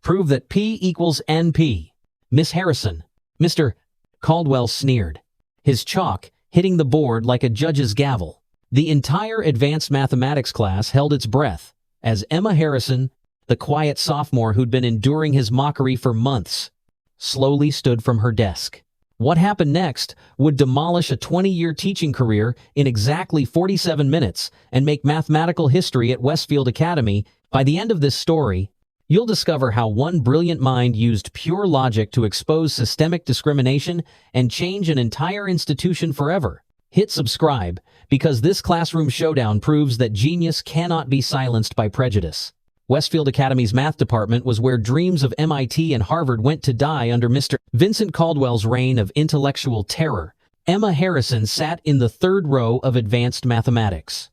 Prove that P equals NP. Miss Harrison. Mr. Caldwell sneered, his chalk hitting the board like a judge's gavel. The entire advanced mathematics class held its breath as Emma Harrison, the quiet sophomore who'd been enduring his mockery for months, slowly stood from her desk. What happened next would demolish a 20-year teaching career in exactly 47 minutes and make mathematical history at Westfield Academy. By the end of this story, you'll discover how one brilliant mind used pure logic to expose systemic discrimination and change an entire institution forever. Hit subscribe, because this classroom showdown proves that genius cannot be silenced by prejudice. Westfield Academy's math department was where dreams of MIT and Harvard went to die under Mr. Vincent Caldwell's reign of intellectual terror. Emma Harrison sat in the third row of advanced mathematics,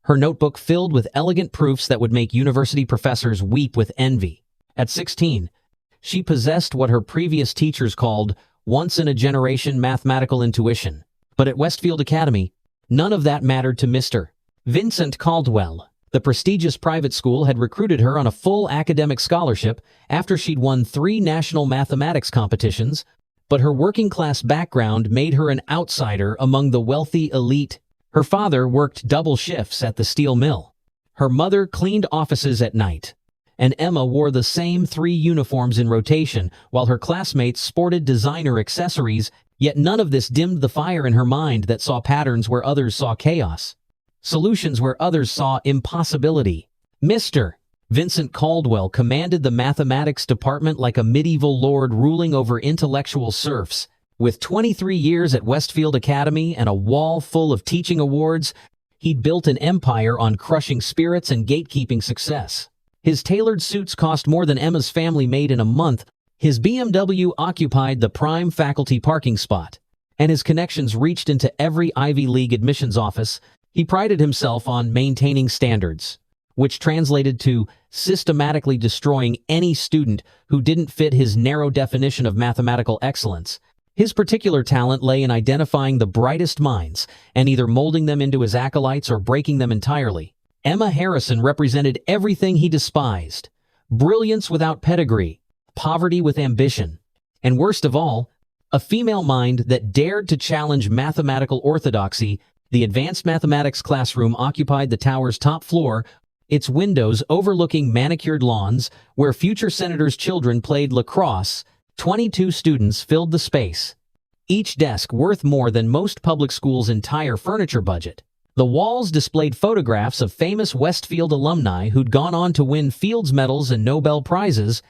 her notebook filled with elegant proofs that would make university professors weep with envy. At 16, she possessed what her previous teachers called once-in-a-generation mathematical intuition. But at Westfield Academy, none of that mattered to Mr. Vincent Caldwell. The prestigious private school had recruited her on a full academic scholarship after she'd won 3 national mathematics competitions, but her working-class background made her an outsider among the wealthy elite. Her father worked double shifts at the steel mill. Her mother cleaned offices at night, and Emma wore the same 3 uniforms in rotation while her classmates sported designer accessories, yet none of this dimmed the fire in her mind that saw patterns where others saw chaos, solutions where others saw impossibility. Mr. Vincent Caldwell commanded the mathematics department like a medieval lord ruling over intellectual serfs. With 23 years at Westfield Academy and a wall full of teaching awards, he'd built an empire on crushing spirits and gatekeeping success. His tailored suits cost more than Emma's family made in a month, his BMW occupied the prime faculty parking spot, and his connections reached into every Ivy League admissions office. He prided himself on maintaining standards, which translated to systematically destroying any student who didn't fit his narrow definition of mathematical excellence. His particular talent lay in identifying the brightest minds and either molding them into his acolytes or breaking them entirely. Emma Harrison represented everything he despised: brilliance without pedigree, poverty with ambition, and worst of all, a female mind that dared to challenge mathematical orthodoxy. The advanced mathematics classroom occupied the tower's top floor, its windows overlooking manicured lawns where future senators' children played lacrosse. 22 students filled the space, each desk worth more than most public schools' entire furniture budget. The walls displayed photographs of famous Westfield alumni who'd gone on to win Fields Medals and Nobel Prizes,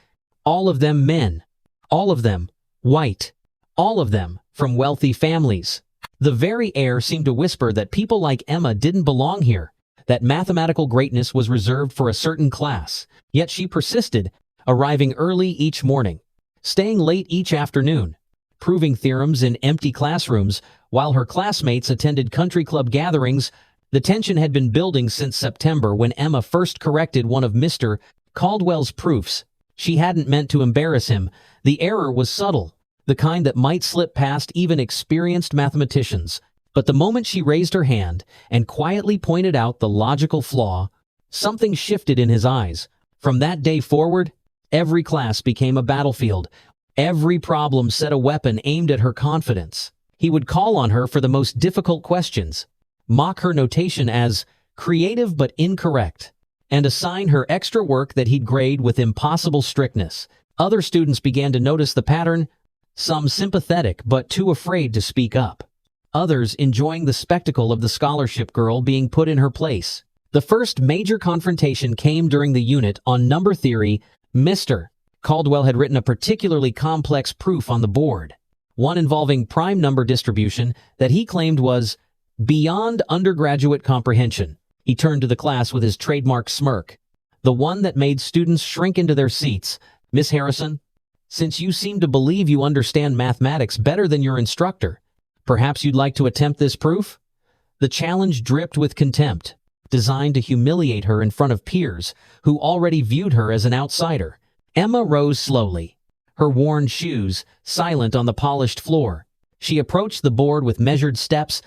all of them men, all of them white, all of them from wealthy families. The very air seemed to whisper that people like Emma didn't belong here, that mathematical greatness was reserved for a certain class. Yet she persisted, arriving early each morning, staying late each afternoon, proving theorems in empty classrooms while her classmates attended country club gatherings. The tension had been building since September when Emma first corrected one of Mr. Caldwell's proofs. She hadn't meant to embarrass him. The error was subtle, the kind that might slip past even experienced mathematicians. But the moment she raised her hand and quietly pointed out the logical flaw, something shifted in his eyes. From that day forward, every class became a battlefield. Every problem set a weapon aimed at her confidence. He would call on her for the most difficult questions, mock her notation as creative but incorrect, and assign her extra work that he'd grade with impossible strictness. Other students began to notice the pattern, some sympathetic but too afraid to speak up, others enjoying the spectacle of the scholarship girl being put in her place. The first major confrontation came during the unit on number theory. Mr. Caldwell had written a particularly complex proof on the board, one involving prime number distribution that he claimed was beyond undergraduate comprehension. He turned to the class with his trademark smirk, the one that made students shrink into their seats. Miss Harrison, since you seem to believe you understand mathematics better than your instructor, perhaps you'd like to attempt this proof? The challenge dripped with contempt, designed to humiliate her in front of peers who already viewed her as an outsider. Emma rose slowly, her worn shoes silent on the polished floor. She approached the board with measured steps,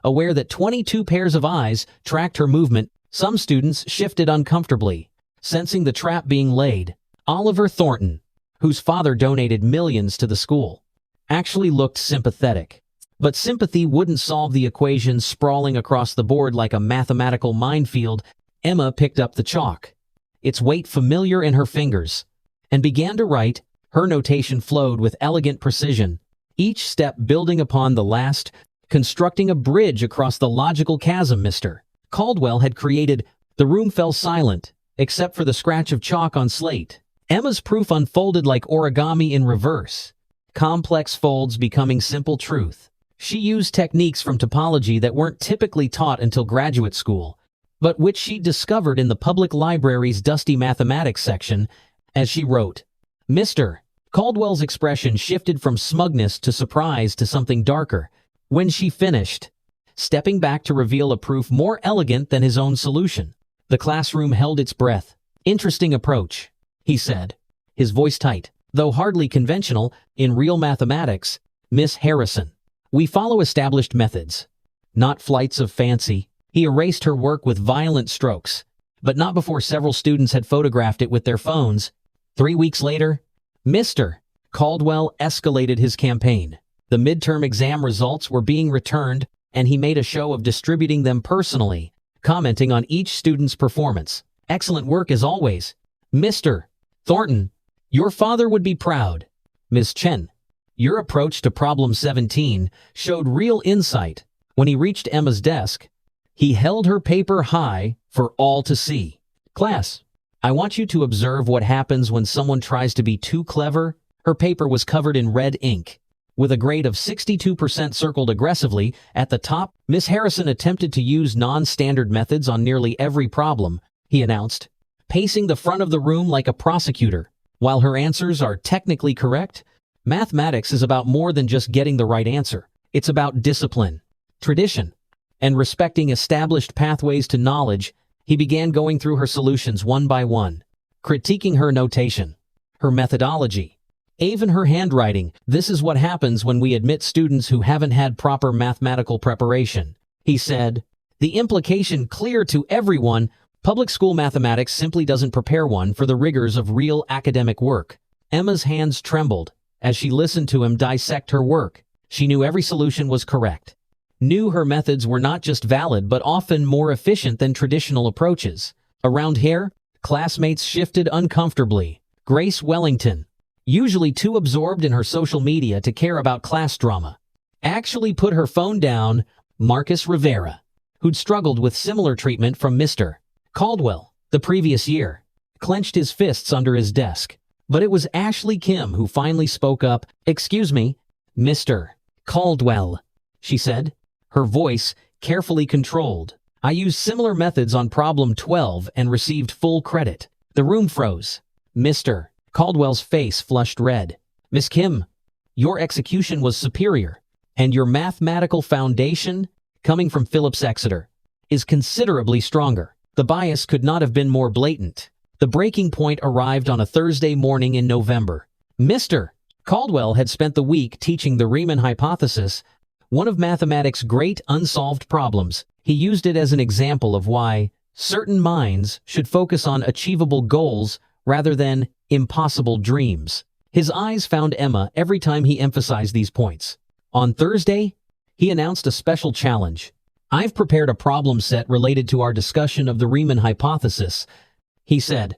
aware that 22 pairs of eyes tracked her movement. Some students shifted uncomfortably, sensing the trap being laid. Oliver Thornton, whose father donated millions to the school, actually looked sympathetic. But sympathy wouldn't solve the equations sprawling across the board like a mathematical minefield. Emma picked up the chalk, its weight familiar in her fingers, and began to write. Her notation flowed with elegant precision, each step building upon the last, constructing a bridge across the logical chasm Mr. Caldwell had created. The room fell silent, except for the scratch of chalk on slate. Emma's proof unfolded like origami in reverse, complex folds becoming simple truth. She used techniques from topology that weren't typically taught until graduate school, but which she discovered in the public library's dusty mathematics section. As she wrote, Mr. Caldwell's expression shifted from smugness to surprise to something darker when she finished, stepping back to reveal a proof more elegant than his own solution. The classroom held its breath. Interesting approach, he said, his voice tight, though hardly conventional in real mathematics, Miss Harrison. We follow established methods, not flights of fancy. He erased her work with violent strokes, but not before several students had photographed it with their phones. 3 weeks later, Mr. Caldwell escalated his campaign. The midterm exam results were being returned, and he made a show of distributing them personally, commenting on each student's performance. Excellent work as always, Mr. Thornton. Your father would be proud. Ms. Chen, your approach to problem 17 showed real insight. When he reached Emma's desk, he held her paper high for all to see. Class, I want you to observe what happens when someone tries to be too clever. Her paper was covered in red ink, with a grade of 62% circled aggressively at the top. Miss Harrison attempted to use non-standard methods on nearly every problem, he announced, pacing the front of the room like a prosecutor. While her answers are technically correct, mathematics is about more than just getting the right answer. It's about discipline, tradition, and respecting established pathways to knowledge. He began going through her solutions one by one, critiquing her notation, her methodology, even her handwriting. This is what happens when we admit students who haven't had proper mathematical preparation, he said. The implication clear to everyone: public school mathematics simply doesn't prepare one for the rigors of real academic work. Emma's hands trembled as she listened to him dissect her work. She knew every solution was correct, knew her methods were not just valid but often more efficient than traditional approaches. Around here, classmates shifted uncomfortably. Grace Wellington, usually too absorbed in her social media to care about class drama, actually put her phone down. Marcus Rivera, who'd struggled with similar treatment from Mr. Caldwell the previous year, clenched his fists under his desk. But it was Ashley Kim who finally spoke up. Excuse me, Mr. Caldwell, she said, her voice carefully controlled. I used similar methods on problem 12 and received full credit. The room froze. Mr. Caldwell's face flushed red. Miss Kim, your execution was superior, and your mathematical foundation, coming from Phillips Exeter, is considerably stronger. The bias could not have been more blatant. The breaking point arrived on a Thursday morning in November. Mr. Caldwell had spent the week teaching the Riemann hypothesis, one of mathematics' great unsolved problems. He used it as an example of why certain minds should focus on achievable goals rather than impossible dreams. His eyes found Emma every time he emphasized these points. On Thursday, he announced a special challenge. I've prepared a problem set related to our discussion of the Riemann hypothesis, he said,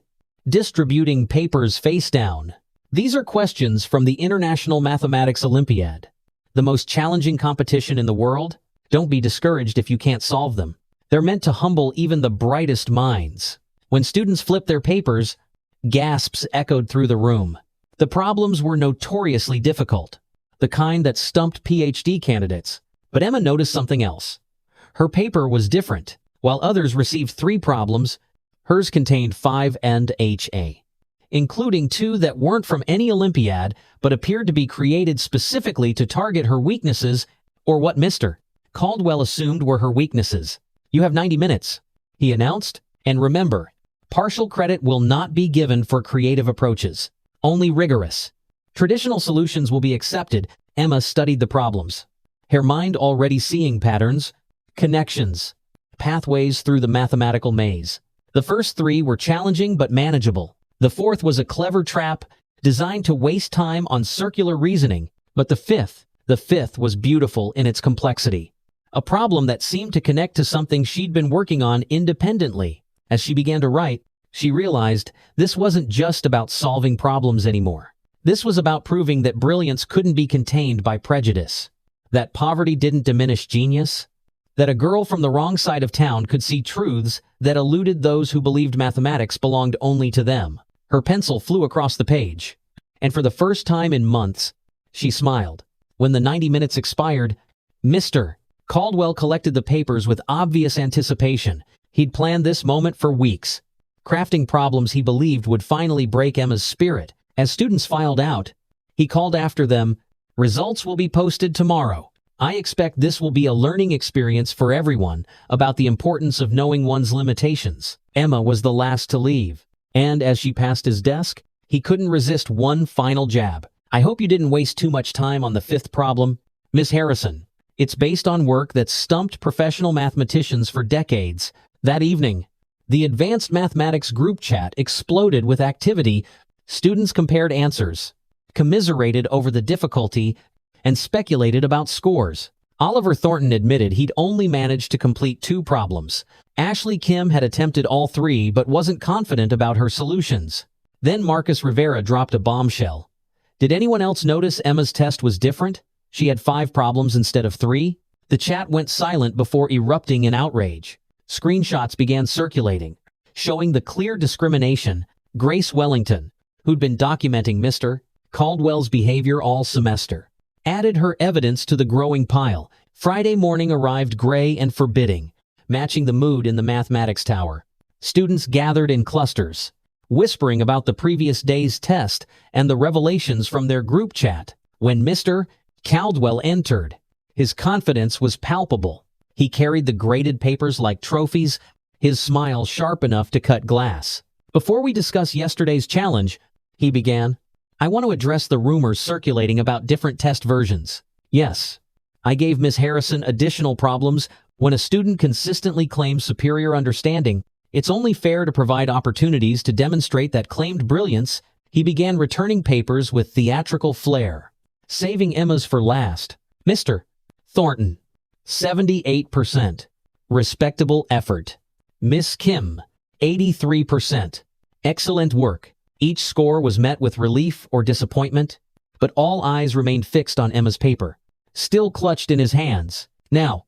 distributing papers face down. These are questions from the International Mathematics Olympiad, the most challenging competition in the world. Don't be discouraged if you can't solve them. They're meant to humble even the brightest minds. When students flipped their papers, gasps echoed through the room. The problems were notoriously difficult, the kind that stumped PhD candidates. But Emma noticed something else. Her paper was different. While others received 3 problems, hers contained 5 and HA, including 2 that weren't from any Olympiad but appeared to be created specifically to target her weaknesses, or what Mr. Caldwell assumed were her weaknesses. You have 90 minutes, he announced, and remember, partial credit will not be given for creative approaches, only rigorous. Traditional solutions will be accepted. Emma studied the problems, her mind already seeing patterns, connections, pathways through the mathematical maze. The first 3 were challenging but manageable. The fourth was a clever trap designed to waste time on circular reasoning. But the fifth was beautiful in its complexity. A problem that seemed to connect to something she'd been working on independently. As she began to write, she realized this wasn't just about solving problems anymore. This was about proving that brilliance couldn't be contained by prejudice. That poverty didn't diminish genius. That a girl from the wrong side of town could see truths that eluded those who believed mathematics belonged only to them. Her pencil flew across the page. And for the first time in months, she smiled. When the 90 minutes expired, Mr. Caldwell collected the papers with obvious anticipation. He'd planned this moment for weeks, crafting problems he believed would finally break Emma's spirit. As students filed out, he called after them, "Results will be posted tomorrow. I expect this will be a learning experience for everyone about the importance of knowing one's limitations." Emma was the last to leave, and as she passed his desk, he couldn't resist one final jab. "I hope you didn't waste too much time on the fifth problem, Miss Harrison. It's based on work that stumped professional mathematicians for decades." That evening, the advanced mathematics group chat exploded with activity. Students compared answers, commiserated over the difficulty, and speculated about scores. Oliver Thornton admitted he'd only managed to complete 2 problems. Ashley Kim had attempted all 3 but wasn't confident about her solutions. Then Marcus Rivera dropped a bombshell. Did anyone else notice Emma's test was different? She had 5 problems instead of 3? The chat went silent before erupting in outrage. Screenshots began circulating, showing the clear discrimination. Grace Wellington, who'd been documenting Mr. Caldwell's behavior all semester, added her evidence to the growing pile. Friday morning arrived gray and forbidding, matching the mood in the mathematics tower. Students gathered in clusters, whispering about the previous day's test and the revelations from their group chat. When Mr. Caldwell entered, his confidence was palpable. He carried the graded papers like trophies, his smile sharp enough to cut glass. "Before we discuss yesterday's challenge," he began, "I want to address the rumors circulating about different test versions. Yes, I gave Miss Harrison additional problems. When a student consistently claims superior understanding, it's only fair to provide opportunities to demonstrate that claimed brilliance." He began returning papers with theatrical flair, saving Emma's for last. "Mr. Thornton, 78%. Respectable effort. Miss Kim, 83%. Excellent work." Each score was met with relief or disappointment, but all eyes remained fixed on Emma's paper, still clutched in his hands. "Now,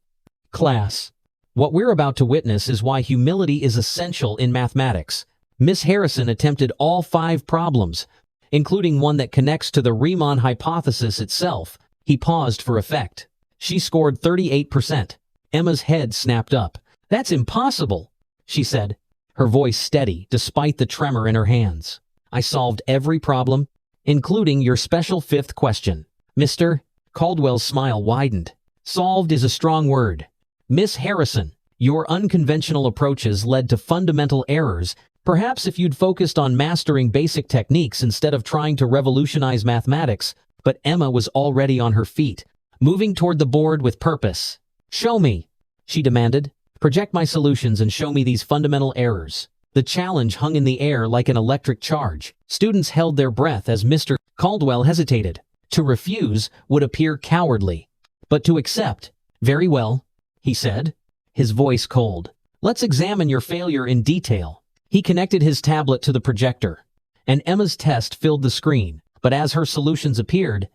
class, what we're about to witness is why humility is essential in mathematics." Miss Harrison attempted all 5 problems, including one that connects to the Riemann hypothesis itself. He paused for effect. She scored 38%. Emma's head snapped up. "That's impossible," she said, her voice steady despite the tremor in her hands. "I solved every problem, including your special 5th question." Mr. Caldwell's smile widened. "Solved is a strong word. Miss Harrison, your unconventional approaches led to fundamental errors. Perhaps if you'd focused on mastering basic techniques instead of trying to revolutionize mathematics." But Emma was already on her feet, moving toward the board with purpose. "Show me," she demanded. "Project my solutions and show me these fundamental errors." The challenge hung in the air like an electric charge. Students held their breath as Mr. Caldwell hesitated. To refuse would appear cowardly, but to accept, "Very well," he said, his voice cold. "Let's examine your failure in detail." He connected his tablet to the projector, and Emma's test filled the screen. But as her solutions appeared,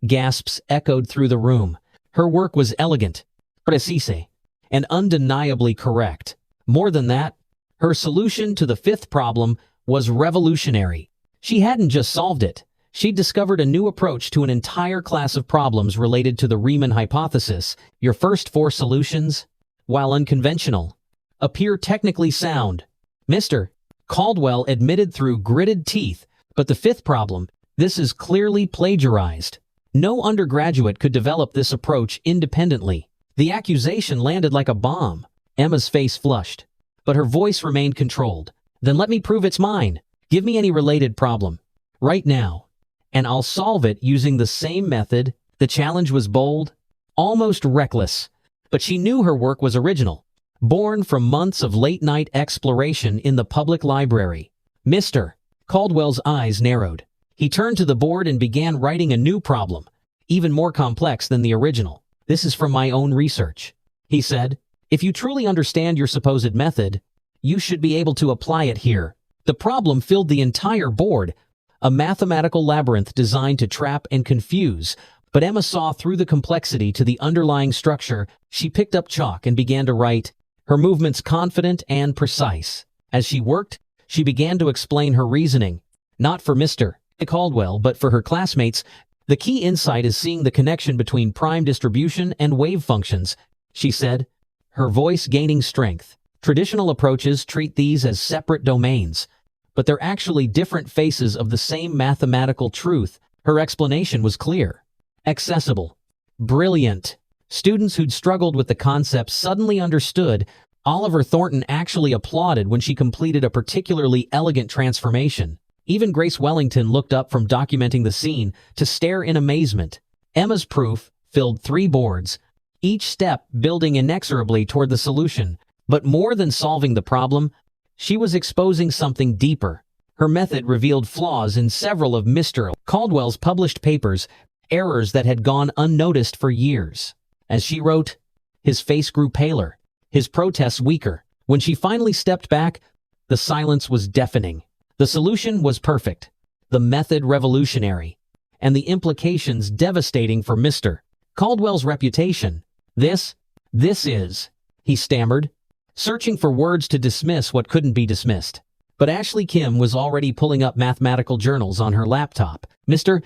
gasps echoed through the room. Her work was elegant, precise, and undeniably correct. More than that, her solution to the 5th problem was revolutionary. She hadn't just solved it. She'd discovered a new approach to an entire class of problems related to the Riemann hypothesis. Your first 4 solutions, while unconventional, appear technically sound. Mr. Caldwell admitted through gritted teeth, but the 5th problem, this is clearly plagiarized. No undergraduate could develop this approach independently. The accusation landed like a bomb. Emma's face flushed, but her voice remained controlled. "Then let me prove it's mine. Give me any related problem, right now, and I'll solve it using the same method." The challenge was bold, almost reckless, but she knew her work was original, born from months of late-night exploration in the public library. Mr. Caldwell's eyes narrowed. He turned to the board and began writing a new problem, even more complex than the original. "This is from my own research," he said. "If you truly understand your supposed method, you should be able to apply it here." The problem filled the entire board, a mathematical labyrinth designed to trap and confuse, but Emma saw through the complexity to the underlying structure. She picked up chalk and began to write, her movements confident and precise. As she worked, she began to explain her reasoning, not for Mr. Caldwell but for her classmates. "The key insight is seeing the connection between prime distribution and wave functions," she said, her voice gaining strength. "Traditional approaches treat these as separate domains, but they're actually different faces of the same mathematical truth." Her explanation was clear, accessible, brilliant. Students who'd struggled with the concept suddenly understood. Oliver Thornton actually applauded when she completed a particularly elegant transformation. Even Grace Wellington looked up from documenting the scene to stare in amazement. Emma's proof filled 3 boards, each step building inexorably toward the solution. But more than solving the problem, she was exposing something deeper. Her method revealed flaws in several of Mr. Caldwell's published papers, errors that had gone unnoticed for years. As she wrote, his face grew paler, his protests weaker. When she finally stepped back, the silence was deafening. The solution was perfect, the method revolutionary, and the implications devastating for Mr. Caldwell's reputation. This is, he stammered, searching for words to dismiss what couldn't be dismissed. But Ashley Kim was already pulling up mathematical journals on her laptop. "Mr.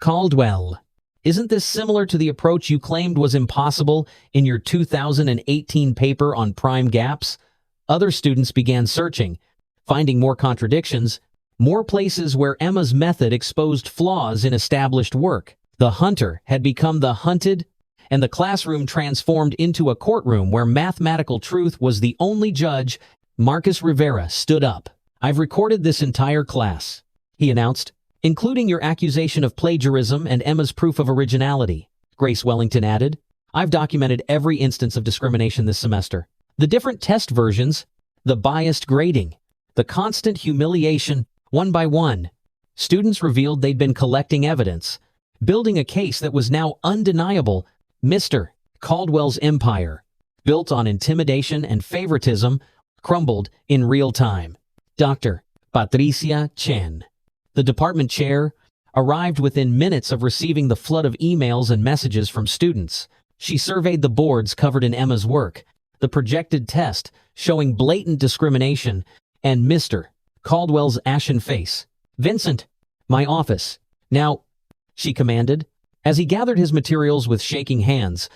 Caldwell, isn't this similar to the approach you claimed was impossible in your 2018 paper on prime gaps?" Other students began searching, finding more contradictions, more places where Emma's method exposed flaws in established work. The hunter had become the hunted, and the classroom transformed into a courtroom where mathematical truth was the only judge. Marcus Rivera stood up. "I've recorded this entire class," he announced, "including your accusation of plagiarism and Emma's proof of originality." Grace Wellington added, "I've documented every instance of discrimination this semester. The different test versions, the biased grading, the constant humiliation." One by one, students revealed they'd been collecting evidence, building a case that was now undeniable. Mr. Caldwell's empire, built on intimidation and favoritism, crumbled in real time. Dr. Patricia Chen, the department chair, arrived within minutes of receiving the flood of emails and messages from students. She surveyed the boards covered in Emma's work, the projected test showing blatant discrimination, and Mr. Caldwell's ashen face. "Vincent, my office. Now," she commanded. As he gathered his materials with shaking hands,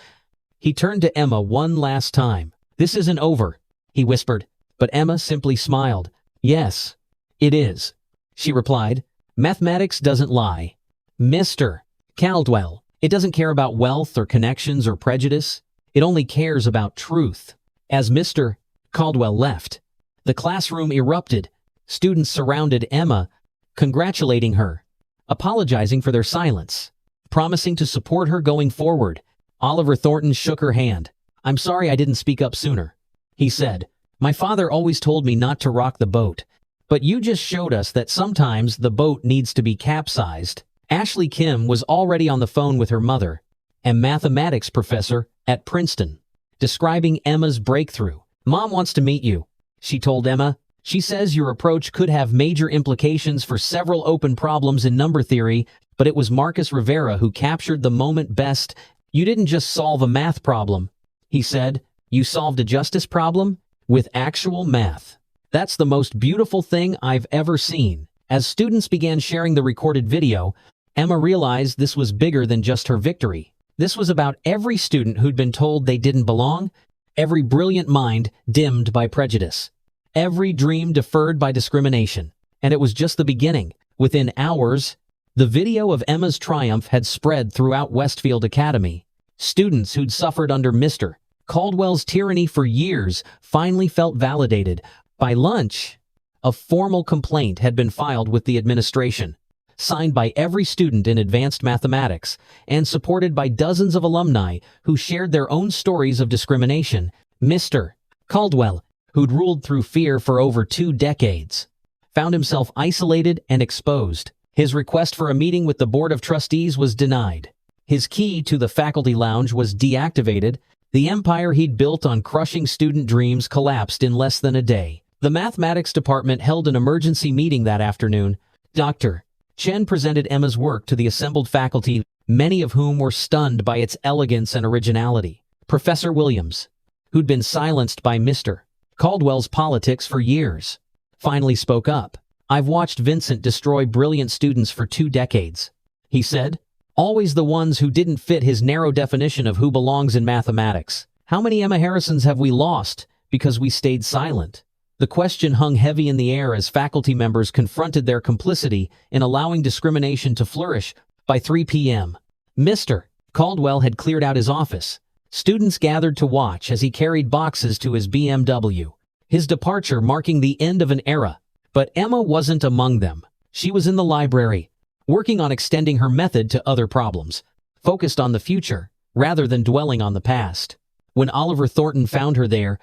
he turned to Emma one last time. "This isn't over," he whispered, but Emma simply smiled. "Yes, it is," she replied. "Mathematics doesn't lie. Mr. Caldwell, it doesn't care about wealth or connections or prejudice. It only cares about truth." As Mr. Caldwell left, the classroom erupted. Students surrounded Emma, congratulating her, apologizing for their silence, promising to support her going forward. Oliver Thornton shook her hand. "I'm sorry I didn't speak up sooner," he said. "My father always told me not to rock the boat, but you just showed us that sometimes the boat needs to be capsized." Ashley Kim was already on the phone with her mother, a mathematics professor at Princeton, describing Emma's breakthrough. "Mom wants to meet you," she told Emma. "She says your approach could have major implications for several open problems in number theory, but it was Marcus Rivera who captured the moment best." "You didn't just solve a math problem," he said. "You solved a justice problem with actual math. That's the most beautiful thing I've ever seen." As students began sharing the recorded video, Emma realized this was bigger than just her victory. This was about every student who'd been told they didn't belong, every brilliant mind dimmed by prejudice, every dream deferred by discrimination. And it was just the beginning. Within hours, the video of Emma's triumph had spread throughout Westfield Academy. Students who'd suffered under Mr. Caldwell's tyranny for years finally felt validated. By lunch, a formal complaint had been filed with the administration, signed by every student in advanced mathematics, and supported by dozens of alumni who shared their own stories of discrimination. Mr. Caldwell, who'd ruled through fear for over 2 decades, found himself isolated and exposed. His request for a meeting with the Board of Trustees was denied. His key to the faculty lounge was deactivated. The empire he'd built on crushing student dreams collapsed in less than a day. The mathematics department held an emergency meeting that afternoon. Dr. Chen presented Emma's work to the assembled faculty, many of whom were stunned by its elegance and originality. Professor Williams, who'd been silenced by Mr. Caldwell's politics for years, finally spoke up. "I've watched Vincent destroy brilliant students for 2 decades," he said. "Always the ones who didn't fit his narrow definition of who belongs in mathematics. How many Emma Harrisons have we lost because we stayed silent?" The question hung heavy in the air as faculty members confronted their complicity in allowing discrimination to flourish. By 3 p.m., Mr. Caldwell had cleared out his office. Students gathered to watch as he carried boxes to his BMW, his departure marking the end of an era. But Emma wasn't among them. She was in the library, working on extending her method to other problems, focused on the future rather than dwelling on the past. When Oliver Thornton found her there,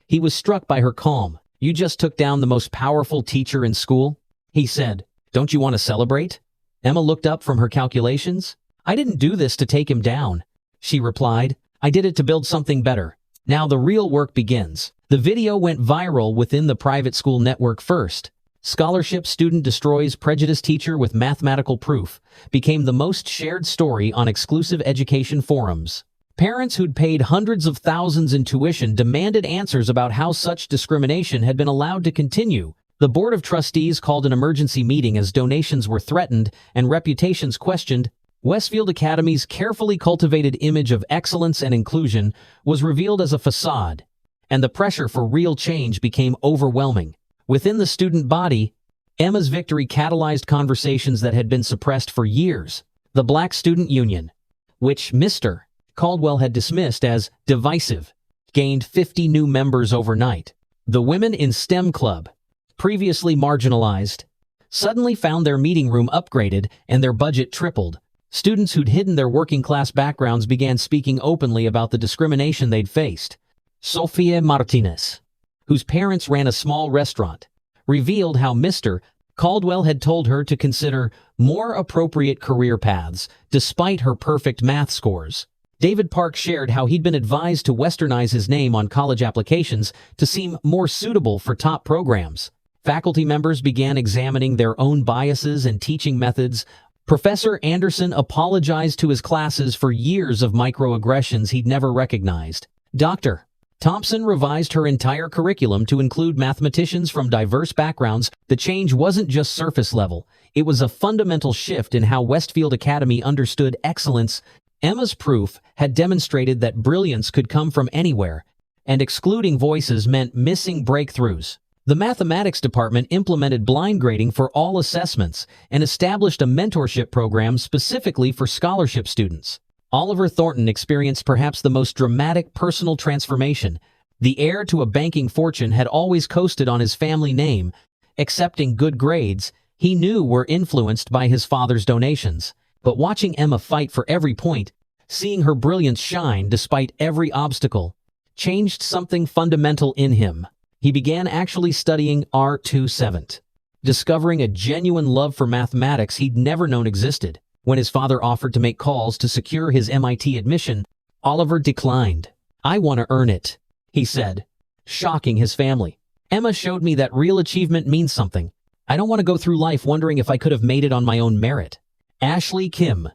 he was struck by her calm. "You just took down the most powerful teacher in school?" he said. "Don't you want to celebrate?" Emma looked up from her calculations. "I didn't do this to take him down," she replied. "I did it to build something better. Now the real work begins." The video went viral within the private school network first. "Scholarship Student Destroys Prejudice Teacher with Mathematical Proof" became the most shared story on exclusive education forums. Parents who'd paid hundreds of thousands in tuition demanded answers about how such discrimination had been allowed to continue. The Board of Trustees called an emergency meeting as donations were threatened and reputations questioned. Westfield Academy's carefully cultivated image of excellence and inclusion was revealed as a facade, and the pressure for real change became overwhelming. Within the student body, Emma's victory catalyzed conversations that had been suppressed for years. The Black Student Union, which Mr. Caldwell had dismissed as divisive, gained 50 new members overnight. The Women in STEM Club, previously marginalized, suddenly found their meeting room upgraded and their budget tripled. Students who'd hidden their working-class backgrounds began speaking openly about the discrimination they'd faced. Sofia Martinez, whose parents ran a small restaurant, revealed how Mr. Caldwell had told her to consider more appropriate career paths despite her perfect math scores. David Park shared how he'd been advised to westernize his name on college applications to seem more suitable for top programs. Faculty members began examining their own biases and teaching methods. Professor Anderson apologized to his classes for years of microaggressions he'd never recognized. Dr. Thompson revised her entire curriculum to include mathematicians from diverse backgrounds. The change wasn't just surface level. It was a fundamental shift in how Westfield Academy understood excellence. Emma's proof had demonstrated that brilliance could come from anywhere, and excluding voices meant missing breakthroughs. The mathematics department implemented blind grading for all assessments and established a mentorship program specifically for scholarship students. Oliver Thornton experienced perhaps the most dramatic personal transformation. The heir to a banking fortune had always coasted on his family name, accepting good grades he knew were influenced by his father's donations. But watching Emma fight for every point, seeing her brilliance shine despite every obstacle, changed something fundamental in him. He began actually studying R27, discovering a genuine love for mathematics he'd never known existed. When his father offered to make calls to secure his MIT admission, Oliver declined. "I want to earn it," he said, shocking his family. "Emma showed me that real achievement means something. I don't want to go through life wondering if I could have made it on my own merit." Ashley Kim,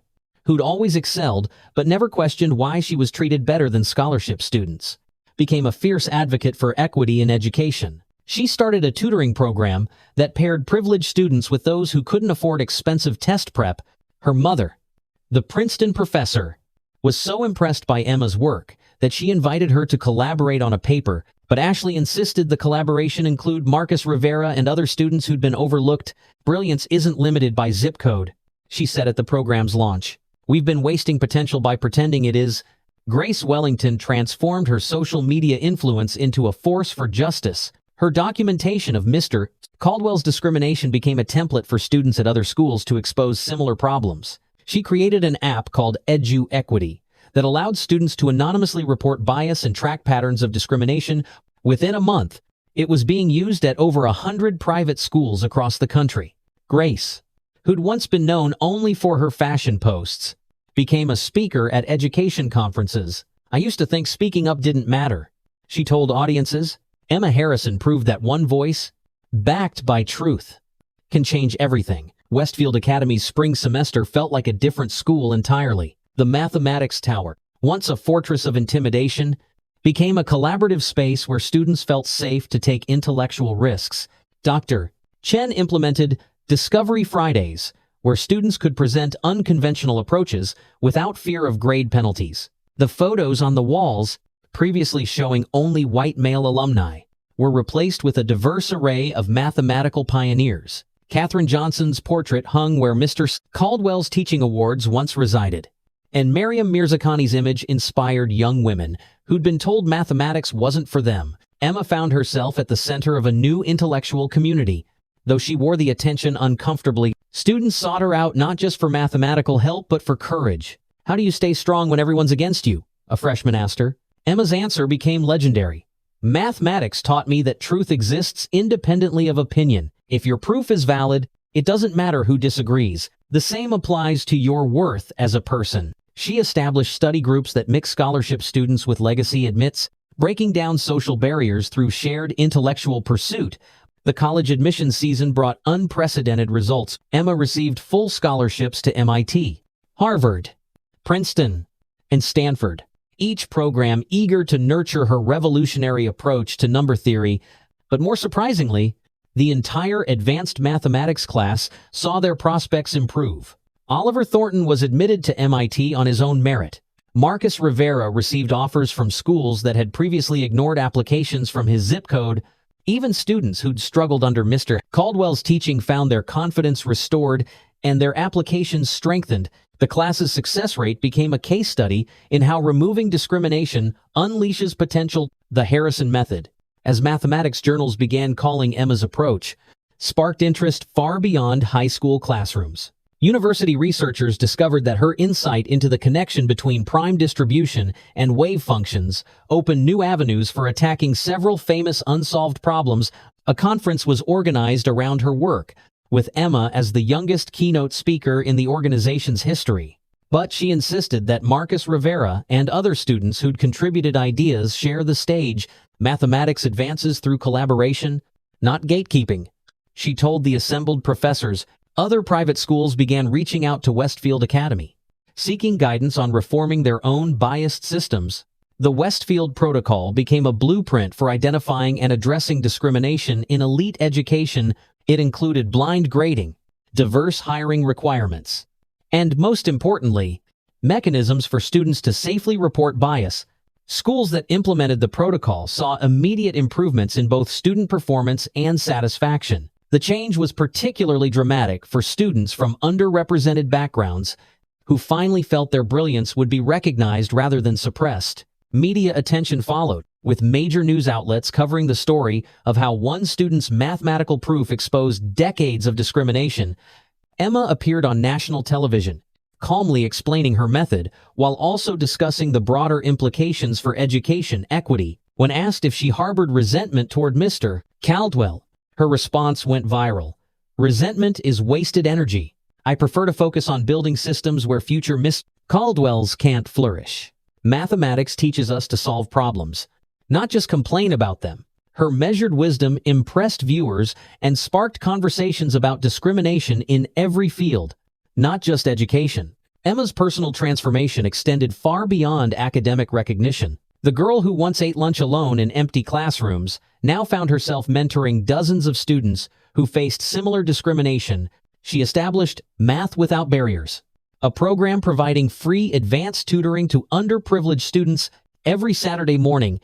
who'd always excelled but never questioned why she was treated better than scholarship students, became a fierce advocate for equity in education. She started a tutoring program that paired privileged students with those who couldn't afford expensive test prep. Her mother, the Princeton professor, was so impressed by Emma's work that she invited her to collaborate on a paper, but Ashley insisted the collaboration include Marcus Rivera and other students who'd been overlooked. "Brilliance isn't limited by zip code," she said at the program's launch. "We've been wasting potential by pretending it is." Grace Wellington transformed her social media influence into a force for justice. Her documentation of Mr. Caldwell's discrimination became a template for students at other schools to expose similar problems. She created an app called Edu Equity that allowed students to anonymously report bias and track patterns of discrimination. Within a month, It was being used at over 100 private schools across the country. Grace, who'd once been known only for her fashion posts, became a speaker at education conferences. "I used to think speaking up didn't matter," she told audiences. Emma Harrison proved that one voice, backed by truth, can change everything. Westfield Academy's spring semester felt like a different school entirely. The Mathematics Tower, once a fortress of intimidation, became a collaborative space where students felt safe to take intellectual risks. Dr. Chen implemented Discovery Fridays, where students could present unconventional approaches without fear of grade penalties. The photos on the walls, previously showing only white male alumni, were replaced with a diverse array of mathematical pioneers. Katherine Johnson's portrait hung where Mr. Caldwell's teaching awards once resided, and Mariam Mirzakhani's image inspired young women who'd been told mathematics wasn't for them. Emma found herself at the center of a new intellectual community. Though she wore the attention uncomfortably, students sought her out not just for mathematical help but for courage. "How do you stay strong when everyone's against you?" a freshman asked her. Emma's answer became legendary. "Mathematics taught me that truth exists independently of opinion. If your proof is valid, it doesn't matter who disagrees. The same applies to your worth as a person." She established study groups that mix scholarship students with legacy admits, breaking down social barriers through shared intellectual pursuit. The college admissions season brought unprecedented results. Emma received full scholarships to MIT, Harvard, Princeton, and Stanford, each program eager to nurture her revolutionary approach to number theory. But more surprisingly, the entire advanced mathematics class saw their prospects improve. Oliver Thornton was admitted to MIT on his own merit. Marcus Rivera received offers from schools that had previously ignored applications from his zip code. Even students who'd struggled under Mr. Caldwell's teaching found their confidence restored and their applications strengthened. The class's success rate became a case study in how removing discrimination unleashes potential. The Harrison Method, as mathematics journals began calling Emma's approach, sparked interest far beyond high school classrooms. University researchers discovered that her insight into the connection between prime distribution and wave functions opened new avenues for attacking several famous unsolved problems. A conference was organized around her work, with Emma as the youngest keynote speaker in the organization's history. But she insisted that Marcus Rivera and other students who'd contributed ideas share the stage. Mathematics advances through collaboration, not gatekeeping, she told the assembled professors. Other private schools began reaching out to Westfield Academy, seeking guidance on reforming their own biased systems. The Westfield Protocol became a blueprint for identifying and addressing discrimination in elite education. It included blind grading, diverse hiring requirements, and most importantly, mechanisms for students to safely report bias. Schools that implemented the protocol saw immediate improvements in both student performance and satisfaction. The change was particularly dramatic for students from underrepresented backgrounds who finally felt their brilliance would be recognized rather than suppressed. Media attention followed, with major news outlets covering the story of how one student's mathematical proof exposed decades of discrimination. Emma appeared on national television, calmly explaining her method while also discussing the broader implications for education equity. When asked if she harbored resentment toward Mr. Caldwell, her response went viral. "Resentment is wasted energy. I prefer to focus on building systems where future Miss Caldwells can't flourish." Mathematics teaches us to solve problems, not just complain about them. Her measured wisdom impressed viewers and sparked conversations about discrimination in every field, not just education. Emma's personal transformation extended far beyond academic recognition. The girl who once ate lunch alone in empty classrooms now found herself mentoring dozens of students who faced similar discrimination. She established Math Without Barriers, a program providing free advanced tutoring to underprivileged students. Every Saturday morning,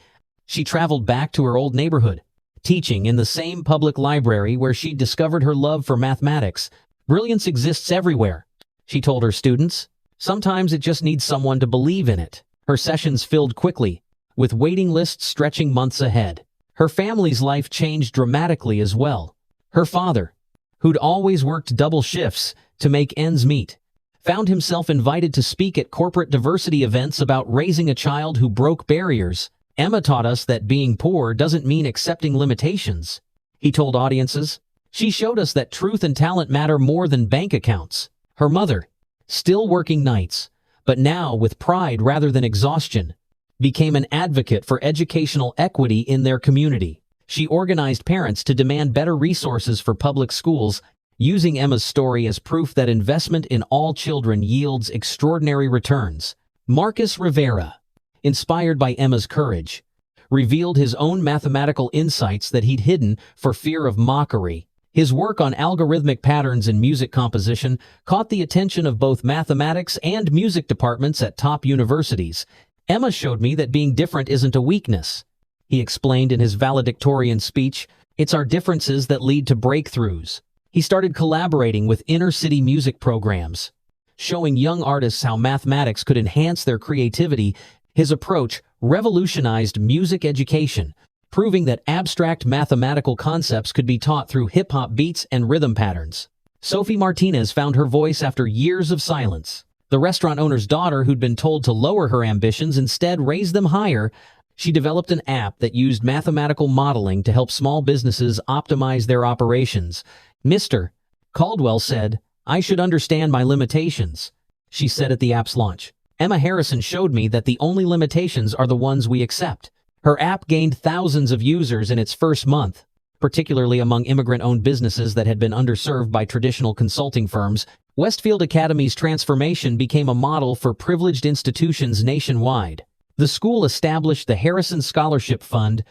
she traveled back to her old neighborhood, teaching in the same public library where she'd discovered her love for mathematics. "Brilliance exists everywhere," she told her students. "Sometimes it just needs someone to believe in it." Her sessions filled quickly, with waiting lists stretching months ahead. Her family's life changed dramatically as well. Her father, who'd always worked double shifts to make ends meet, found himself invited to speak at corporate diversity events about raising a child who broke barriers. Emma taught us that being poor doesn't mean accepting limitations, he told audiences. She showed us that truth and talent matter more than bank accounts. Her mother, still working nights, but now with pride rather than exhaustion, became an advocate for educational equity in their community. She organized parents to demand better resources for public schools, using Emma's story as proof that investment in all children yields extraordinary returns. Marcus Rivera, inspired by Emma's courage, revealed his own mathematical insights that he'd hidden for fear of mockery. His work on algorithmic patterns in music composition caught the attention of both mathematics and music departments at top universities. Emma showed me that being different isn't a weakness, he explained in his valedictorian speech. It's our differences that lead to breakthroughs. He started collaborating with inner-city music programs, showing young artists how mathematics could enhance their creativity. His approach revolutionized music education, proving that abstract mathematical concepts could be taught through hip-hop beats and rhythm patterns. Sophie Martinez found her voice after years of silence. The restaurant owner's daughter, who'd been told to lower her ambitions, instead raised them higher. She developed an app that used mathematical modeling to help small businesses optimize their operations. Mr. Caldwell said, "I should understand my limitations," she said at the app's launch. Emma Harrison showed me that the only limitations are the ones we accept. Her app gained thousands of users in its first month, particularly among immigrant-owned businesses that had been underserved by traditional consulting firms. Westfield Academy's transformation became a model for privileged institutions nationwide. The school established the Harrison Scholarship Fund,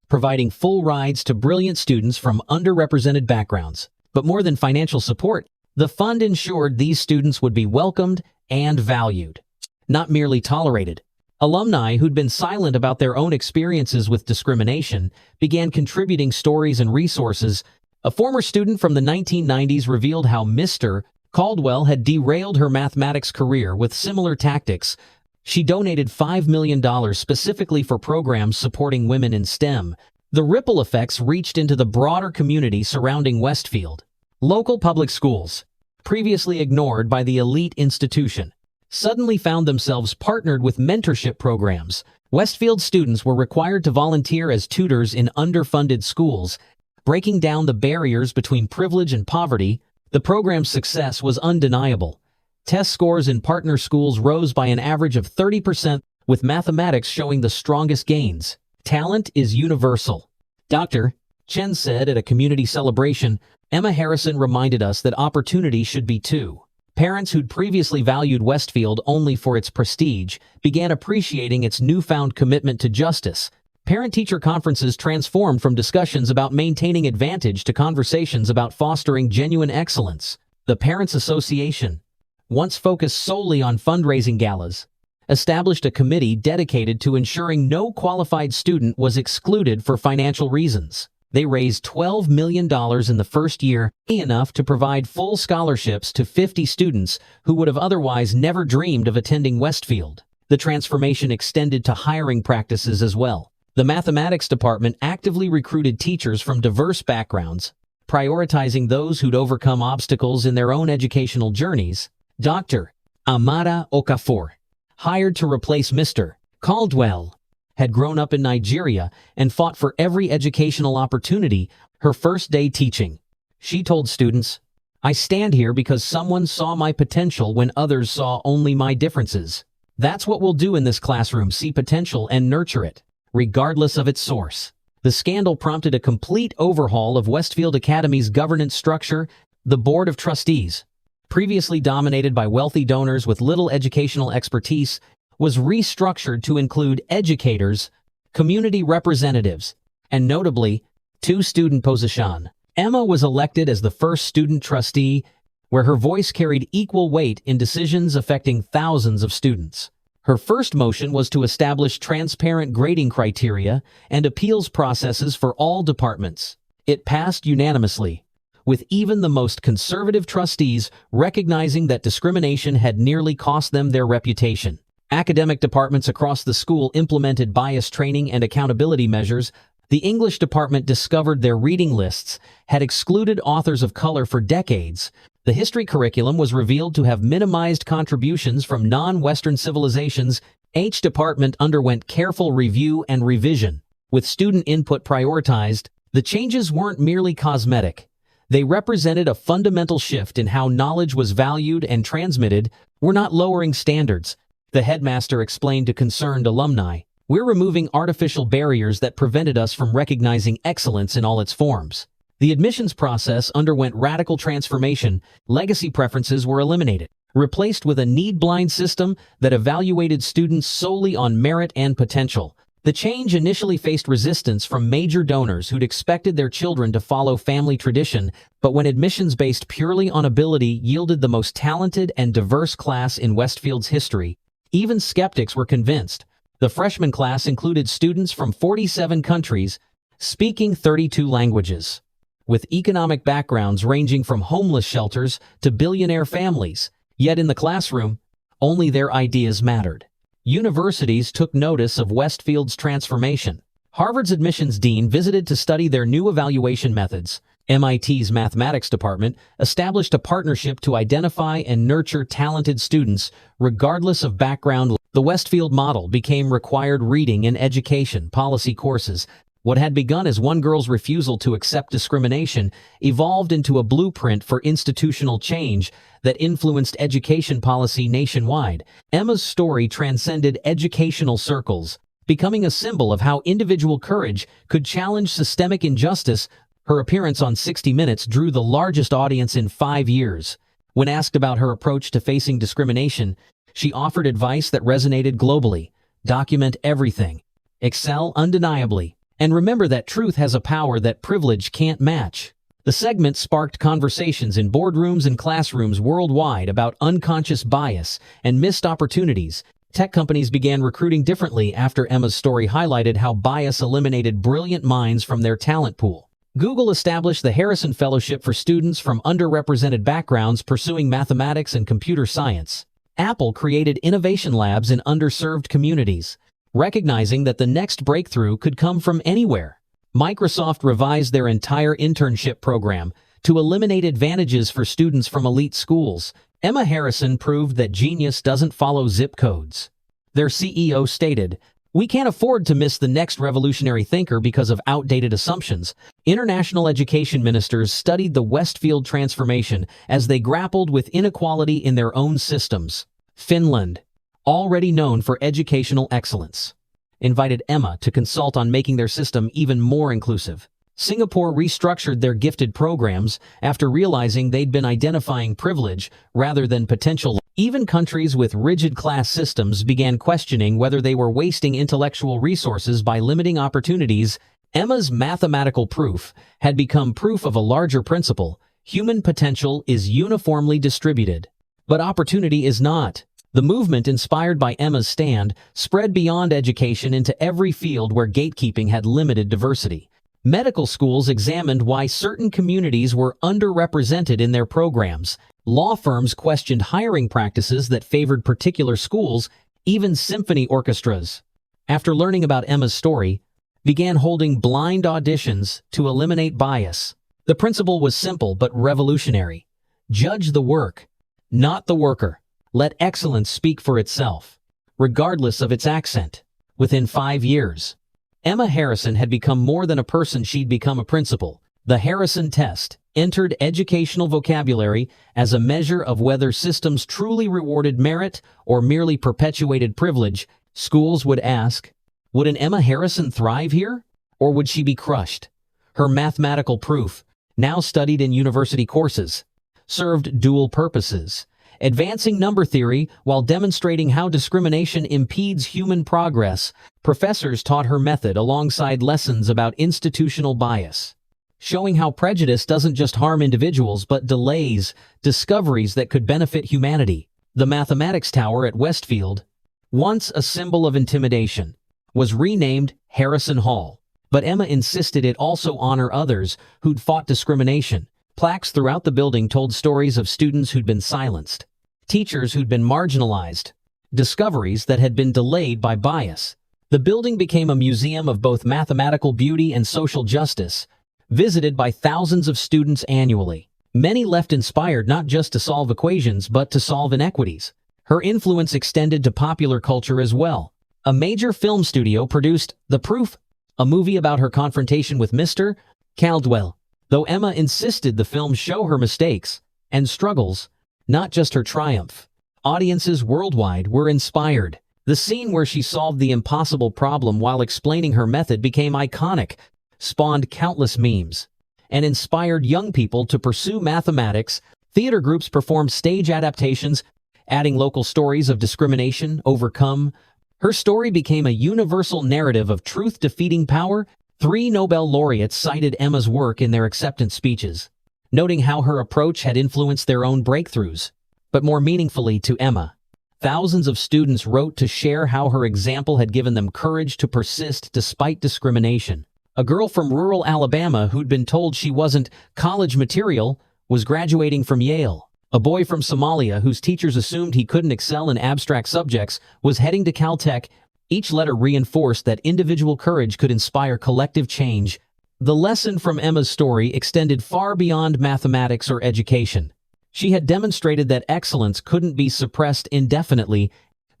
providing full rides to brilliant students from underrepresented backgrounds. But more than financial support, the fund ensured these students would be welcomed and valued, not merely tolerated. Alumni who'd been silent about their own experiences with discrimination began contributing stories and resources. A former student from the 1990s revealed how Mr. Caldwell had derailed her mathematics career with similar tactics. She donated $5 million specifically for programs supporting women in STEM. The ripple effects reached into the broader community surrounding Westfield. Local public schools, previously ignored by the elite institution, suddenly found themselves partnered with mentorship programs. Westfield students were required to volunteer as tutors in underfunded schools, breaking down the barriers between privilege and poverty. The program's success was undeniable. Test scores in partner schools rose by an average of 30%, with mathematics showing the strongest gains. Talent is universal, Dr. Chen said at a community celebration. Emma Harrison reminded us that opportunity should be too. Parents who'd previously valued Westfield only for its prestige began appreciating its newfound commitment to justice. Parent-teacher conferences transformed from discussions about maintaining advantage to conversations about fostering genuine excellence. The Parents Association, once focused solely on fundraising galas, established a committee dedicated to ensuring no qualified student was excluded for financial reasons. They raised $12 million in the first year, enough to provide full scholarships to 50 students who would have otherwise never dreamed of attending Westfield. The transformation extended to hiring practices as well. The mathematics department actively recruited teachers from diverse backgrounds, prioritizing those who'd overcome obstacles in their own educational journeys. Dr. Amara Okafor, hired to replace Mr. Caldwell, had grown up in Nigeria and fought for every educational opportunity. Her first day teaching, she told students, "I stand here because someone saw my potential when others saw only my differences. That's what we'll do in this classroom, see potential and nurture it, regardless of its source." The scandal prompted a complete overhaul of Westfield Academy's governance structure. The Board of Trustees, previously dominated by wealthy donors with little educational expertise, was restructured to include educators, community representatives, and notably, 2 student positions. Emma was elected as the first student trustee, where her voice carried equal weight in decisions affecting thousands of students. Her first motion was to establish transparent grading criteria and appeals processes for all departments. It passed unanimously, with even the most conservative trustees recognizing that discrimination had nearly cost them their reputation. Academic departments across the school implemented bias training and accountability measures. The English department discovered their reading lists had excluded authors of color for decades. The history curriculum was revealed to have minimized contributions from non-Western civilizations. Each department underwent careful review and revision. With student input prioritized, the changes weren't merely cosmetic. They represented a fundamental shift in how knowledge was valued and transmitted. "We're not lowering standards," the headmaster explained to concerned alumni. "We're removing artificial barriers that prevented us from recognizing excellence in all its forms." The admissions process underwent radical transformation. Legacy preferences were eliminated, replaced with a need-blind system that evaluated students solely on merit and potential. The change initially faced resistance from major donors who'd expected their children to follow family tradition, but when admissions based purely on ability yielded the most talented and diverse class in Westfield's history, even skeptics were convinced. The freshman class included students from 47 countries, speaking 32 languages, with economic backgrounds ranging from homeless shelters to billionaire families. Yet in the classroom, only their ideas mattered. Universities took notice of Westfield's transformation. Harvard's admissions dean visited to study their new evaluation methods. MIT's mathematics department established a partnership to identify and nurture talented students, regardless of background. The Westfield model became required reading and education policy courses. What had begun as one girl's refusal to accept discrimination evolved into a blueprint for institutional change that influenced education policy nationwide. Emma's story transcended educational circles, becoming a symbol of how individual courage could challenge systemic injustice. Her appearance on 60 Minutes drew the largest audience in 5 years. When asked about her approach to facing discrimination, she offered advice that resonated globally. Document everything. Excel undeniably. And remember that truth has a power that privilege can't match. The segment sparked conversations in boardrooms and classrooms worldwide about unconscious bias and missed opportunities. Tech companies began recruiting differently after Emma's story highlighted how bias eliminated brilliant minds from their talent pool. Google established the Harrison Fellowship for students from underrepresented backgrounds pursuing mathematics and computer science. Apple created innovation labs in underserved communities, recognizing that the next breakthrough could come from anywhere. Microsoft revised their entire internship program to eliminate advantages for students from elite schools. Emma Harrison proved that genius doesn't follow zip codes. Their CEO stated, "We can't afford to miss the next revolutionary thinker because of outdated assumptions." International education ministers studied the Westfield transformation as they grappled with inequality in their own systems. Finland, already known for educational excellence, invited Emma to consult on making their system even more inclusive. Singapore restructured their gifted programs after realizing they'd been identifying privilege rather than potential. Even countries with rigid class systems began questioning whether they were wasting intellectual resources by limiting opportunities. Emma's mathematical proof had become proof of a larger principle: human potential is uniformly distributed, but opportunity is not. The movement, inspired by Emma's stand, spread beyond education into every field where gatekeeping had limited diversity. Medical schools examined why certain communities were underrepresented in their programs. Law firms questioned hiring practices that favored particular schools. Even symphony orchestras, after learning about Emma's story, began holding blind auditions to eliminate bias. The principle was simple but revolutionary. Judge the work, not the worker. Let excellence speak for itself, regardless of its accent. Within 5 years, Emma Harrison had become more than a person, she'd become a principle. The Harrison test entered educational vocabulary as a measure of whether systems truly rewarded merit or merely perpetuated privilege. Schools would ask, would an Emma Harrison thrive here, or would she be crushed? Her mathematical proof, now studied in university courses, served dual purposes: advancing number theory while demonstrating how discrimination impedes human progress. Professors taught her method alongside lessons about institutional bias, showing how prejudice doesn't just harm individuals but delays discoveries that could benefit humanity. The mathematics tower at Westfield, once a symbol of intimidation, was renamed Harrison Hall, but Emma insisted it also honor others who'd fought discrimination. Plaques throughout the building told stories of students who'd been silenced, teachers who'd been marginalized, discoveries that had been delayed by bias. The building became a museum of both mathematical beauty and social justice, visited by thousands of students annually. Many left inspired not just to solve equations but to solve inequities. Her influence extended to popular culture as well. A major film studio produced The Proof, a movie about her confrontation with Mr. Caldwell. Though Emma insisted the film show her mistakes and struggles, not just her triumph, audiences worldwide were inspired. The scene where she solved the impossible problem while explaining her method became iconic, spawned countless memes, and inspired young people to pursue mathematics. Theater groups performed stage adaptations, adding local stories of discrimination overcome. Her story became a universal narrative of truth defeating power. 3 Nobel laureates cited Emma's work in their acceptance speeches, noting how her approach had influenced their own breakthroughs. But more meaningfully to Emma, thousands of students wrote to share how her example had given them courage to persist despite discrimination. A girl from rural Alabama who'd been told she wasn't college material was graduating from Yale. A boy from Somalia whose teachers assumed he couldn't excel in abstract subjects was heading to Caltech. Each letter reinforced that individual courage could inspire collective change. The lesson from Emma's story extended far beyond mathematics or education. She had demonstrated that excellence couldn't be suppressed indefinitely.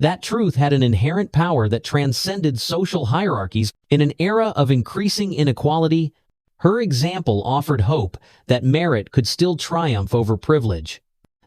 That truth had an inherent power that transcended social hierarchies. In an era of increasing inequality, her example offered hope that merit could still triumph over privilege.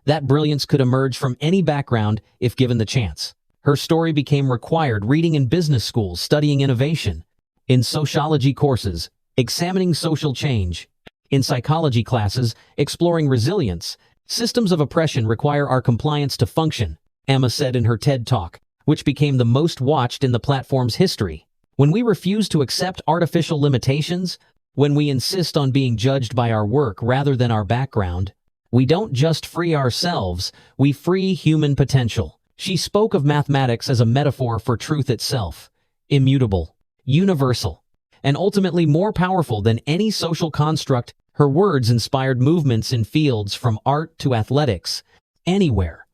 That brilliance could emerge from any background if given the chance. Her story became required reading in business schools, studying innovation, in sociology courses, examining social change, in psychology classes, exploring resilience. Systems of oppression require our compliance to function, Emma said in her TED Talk, which became the most watched in the platform's history. When we refuse to accept artificial limitations, when we insist on being judged by our work rather than our background, we don't just free ourselves, we free human potential. She spoke of mathematics as a metaphor for truth itself, immutable, universal, and ultimately more powerful than any social construct. Her words inspired movements in fields from art to athletics. Anywhere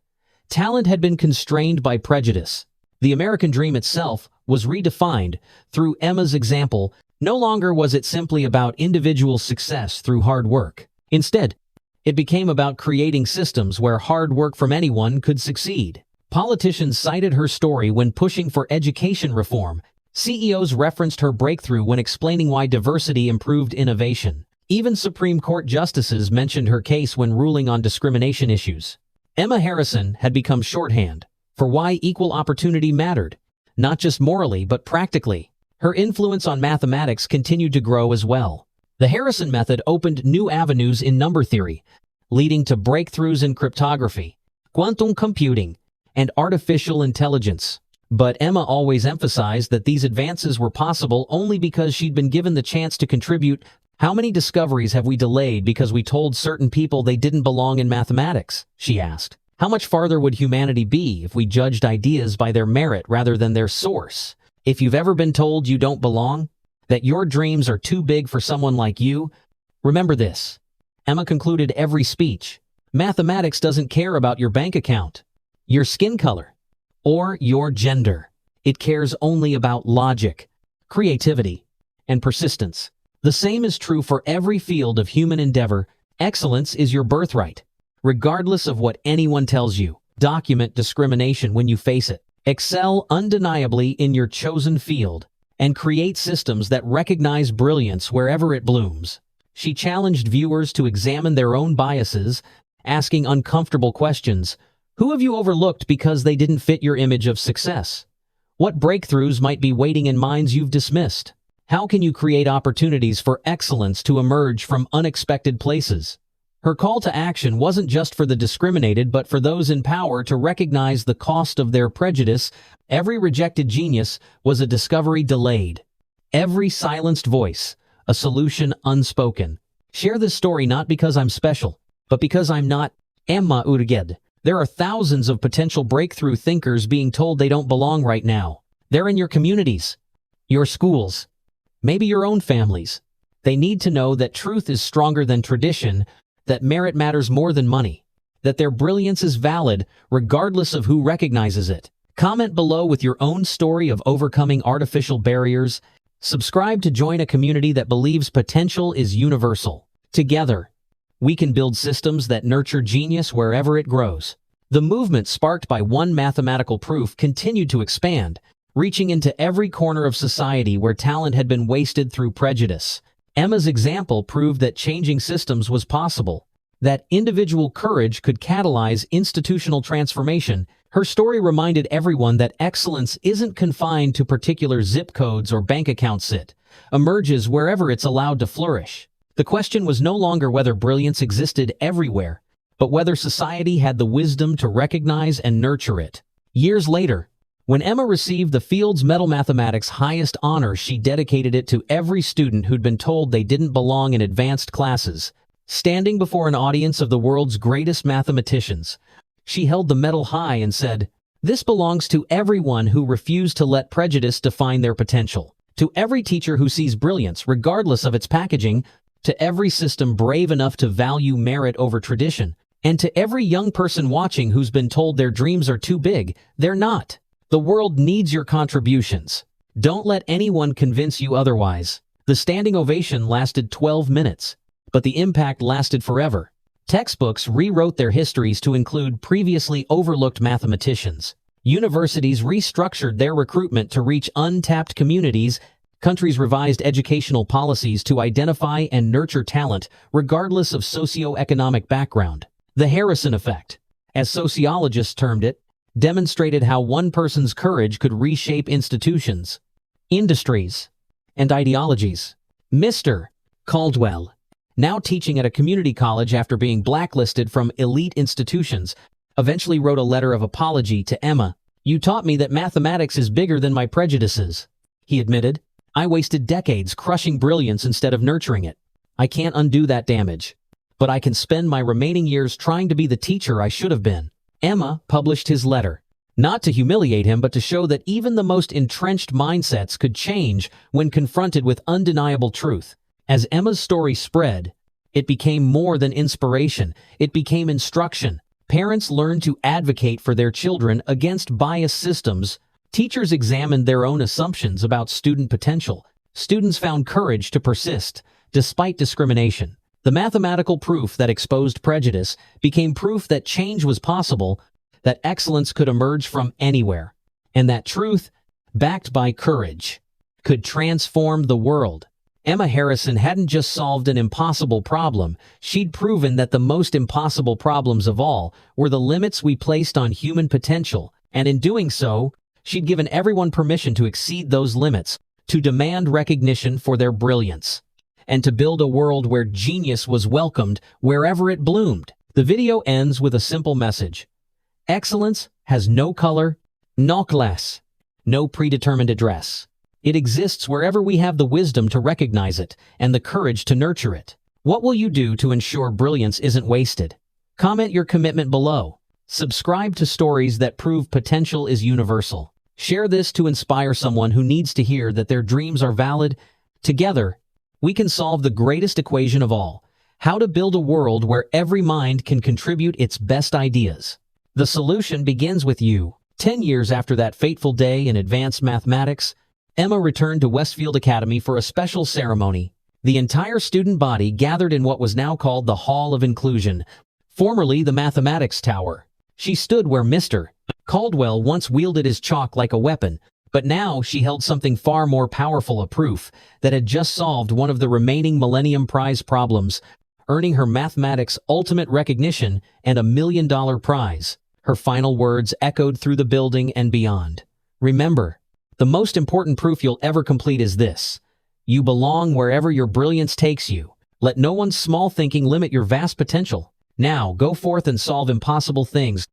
talent had been constrained by prejudice, the American dream itself was redefined through Emma's example. No longer was it simply about individual success through hard work. Instead, it became about creating systems where hard work from anyone could succeed. Politicians cited her story when pushing for education reform. CEOs referenced her breakthrough when explaining why diversity improved innovation. Even Supreme Court justices mentioned her case when ruling on discrimination issues. Emma Harrison had become shorthand for why equal opportunity mattered, not just morally but practically. Her influence on mathematics continued to grow as well. The Harrison method opened new avenues in number theory, leading to breakthroughs in cryptography, quantum computing, and artificial intelligence. But Emma always emphasized that these advances were possible only because she'd been given the chance to contribute. How many discoveries have we delayed because we told certain people they didn't belong in mathematics? She asked. How much farther would humanity be if we judged ideas by their merit rather than their source? If you've ever been told you don't belong, that your dreams are too big for someone like you, remember this. Emma concluded every speech. Mathematics doesn't care about your bank account, your skin color, or your gender. It cares only about logic, creativity, and persistence. The same is true for every field of human endeavor. Excellence is your birthright, regardless of what anyone tells you. Document discrimination when you face it. Excel undeniably in your chosen field, and create systems that recognize brilliance wherever it blooms. She challenged viewers to examine their own biases, asking uncomfortable questions. Who have you overlooked because they didn't fit your image of success? What breakthroughs might be waiting in minds you've dismissed? How can you create opportunities for excellence to emerge from unexpected places? Her call to action wasn't just for the discriminated but for those in power to recognize the cost of their prejudice. Every rejected genius was a discovery delayed. Every silenced voice, a solution unspoken. Share this story not because I'm special, but because I'm not. Emma Urged. There are thousands of potential breakthrough thinkers being told they don't belong right now. They're in your communities, your schools, maybe your own families. They need to know that truth is stronger than tradition, that merit matters more than money, that their brilliance is valid regardless of who recognizes it. Comment below with your own story of overcoming artificial barriers. Subscribe to join a community that believes potential is universal. Together, we can build systems that nurture genius wherever it grows. The movement sparked by one mathematical proof continued to expand, reaching into every corner of society where talent had been wasted through prejudice. Emma's example proved that changing systems was possible, that individual courage could catalyze institutional transformation. Her story reminded everyone that excellence isn't confined to particular zip codes or bank accounts. It emerges wherever it's allowed to flourish. The question was no longer whether brilliance existed everywhere, but whether society had the wisdom to recognize and nurture it. Years later, when Emma received the Fields Medal Mathematics' highest honor, she dedicated it to every student who'd been told they didn't belong in advanced classes. Standing before an audience of the world's greatest mathematicians, she held the medal high and said, "This belongs to everyone who refused to let prejudice define their potential, to every teacher who sees brilliance regardless of its packaging, to every system brave enough to value merit over tradition, and to every young person watching who's been told their dreams are too big. They're not. The world needs your contributions. Don't let anyone convince you otherwise." The standing ovation lasted 12 minutes, but the impact lasted forever. Textbooks rewrote their histories to include previously overlooked mathematicians. Universities restructured their recruitment to reach untapped communities. Countries revised educational policies to identify and nurture talent, regardless of socioeconomic background. The Harrison effect, as sociologists termed it, demonstrated how one person's courage could reshape institutions, industries, and ideologies. Mr. Caldwell, now teaching at a community college after being blacklisted from elite institutions, eventually wrote a letter of apology to Emma. "You taught me that mathematics is bigger than my prejudices," he admitted. "I wasted decades crushing brilliance instead of nurturing it. I can't undo that damage, but I can spend my remaining years trying to be the teacher I should have been." Emma published his letter, not to humiliate him but to show that even the most entrenched mindsets could change when confronted with undeniable truth. As Emma's story spread, it became more than inspiration. It became instruction. Parents learned to advocate for their children against biased systems. Teachers examined their own assumptions about student potential. Students found courage to persist, despite discrimination. The mathematical proof that exposed prejudice became proof that change was possible, that excellence could emerge from anywhere, and that truth, backed by courage, could transform the world. Emma Harrison hadn't just solved an impossible problem, she'd proven that the most impossible problems of all were the limits we placed on human potential, and in doing so, she'd given everyone permission to exceed those limits, to demand recognition for their brilliance, and to build a world where genius was welcomed wherever it bloomed. The video ends with a simple message. Excellence has no color, no class, no predetermined address. It exists wherever we have the wisdom to recognize it and the courage to nurture it. What will you do to ensure brilliance isn't wasted? Comment your commitment below. Subscribe to stories that prove potential is universal. Share this to inspire someone who needs to hear that their dreams are valid. Together, we can solve the greatest equation of all: how to build a world where every mind can contribute its best ideas. The solution begins with you. 10 years after that fateful day in advanced mathematics, Emma returned to Westfield Academy for a special ceremony. The entire student body gathered in what was now called the Hall of Inclusion, formerly the Mathematics Tower. She stood where Mr. Caldwell once wielded his chalk like a weapon, but now she held something far more powerful, a proof that had just solved one of the remaining Millennium Prize problems, earning her mathematics ultimate recognition and a $1 million prize. Her final words echoed through the building and beyond. "Remember, the most important proof you'll ever complete is this: you belong wherever your brilliance takes you. Let no one's small thinking limit your vast potential. Now, go forth and solve impossible things."